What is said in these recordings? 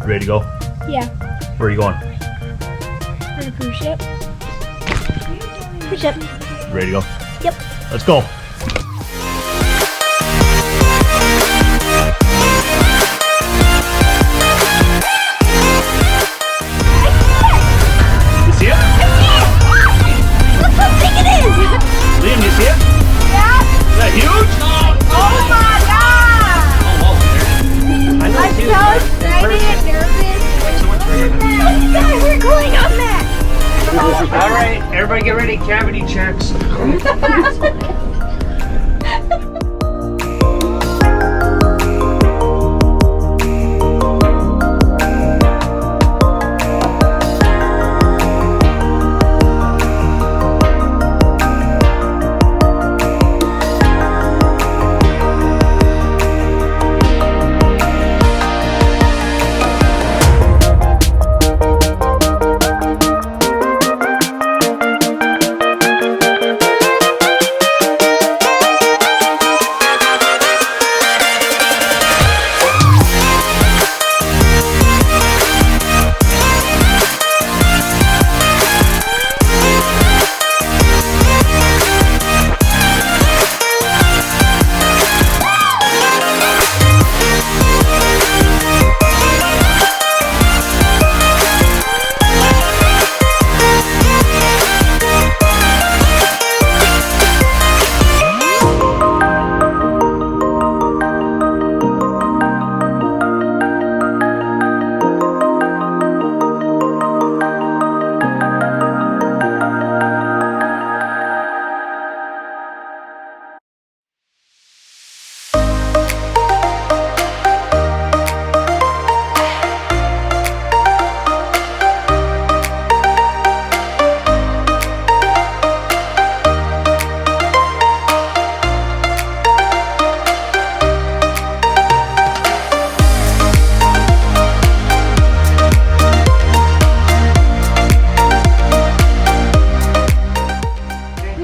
Ready to go? Yeah. Where are you going? On a cruise ship. Cruise ship. Ready to go? Yep. Let's go. You see it? Look how big it is! Liam, you see it? Yeah. Is that huge? Oh my god! I know I'm it's huge, so but in excited and person, nervous. it's so much bigger. Look at that, we're going on that! All right, everybody get ready. Cavity checks.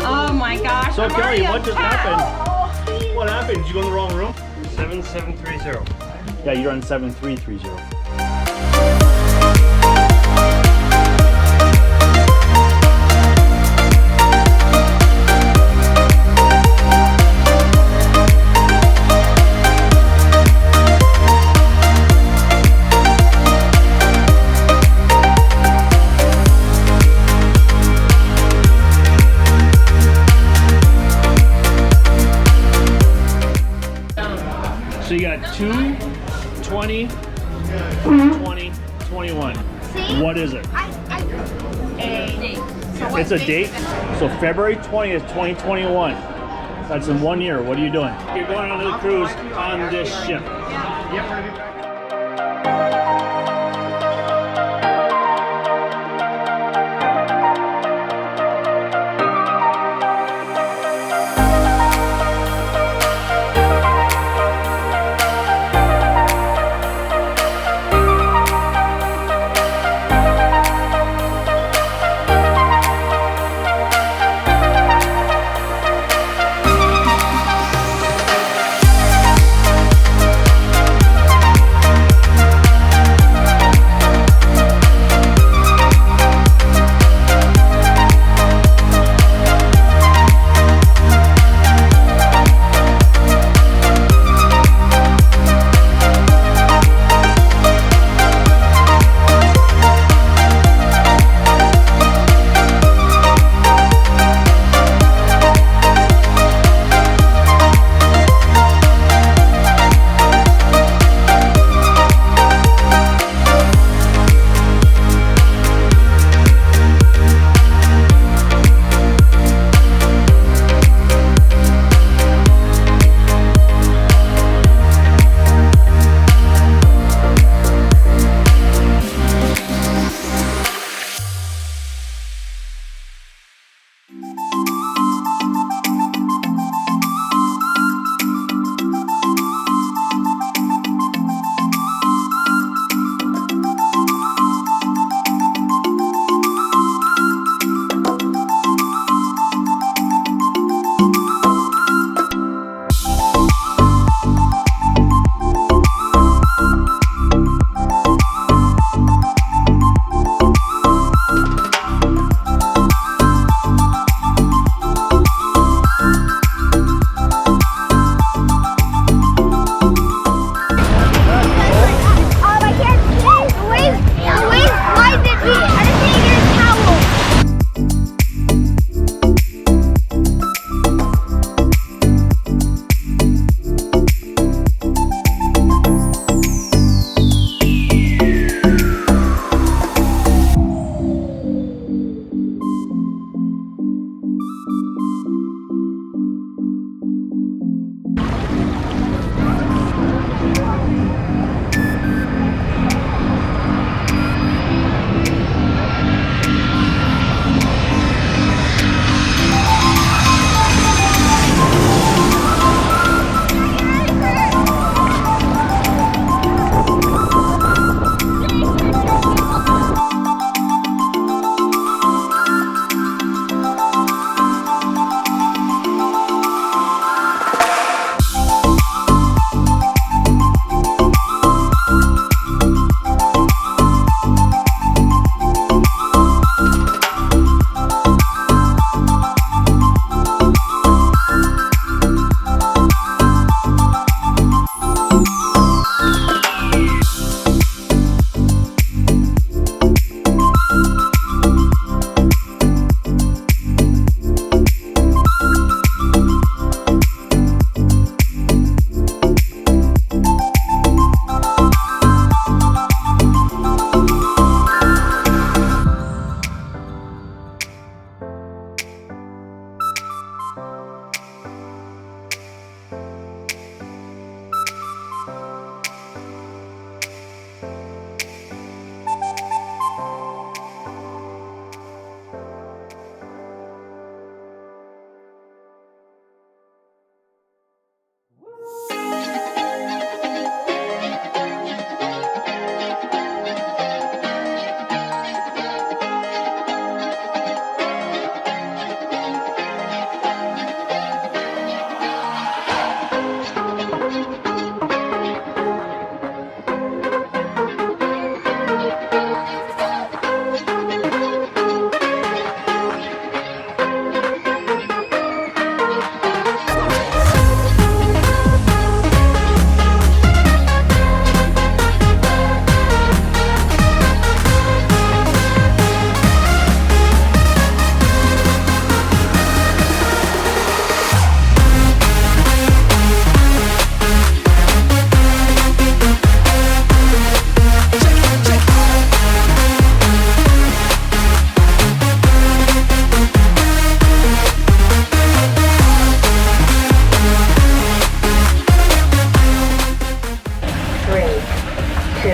Oh my gosh. So I'm Kelly, already what on just top. happened? What happened? Did you go in the wrong room? 7730. Yeah, you're on 7330. So you got 2, 20, 20, 21. See? What is it? So It's a date. So February 20th, 2021. That's in 1 year. What are you doing? You're going on the cruise on this ship.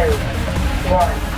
2, 1.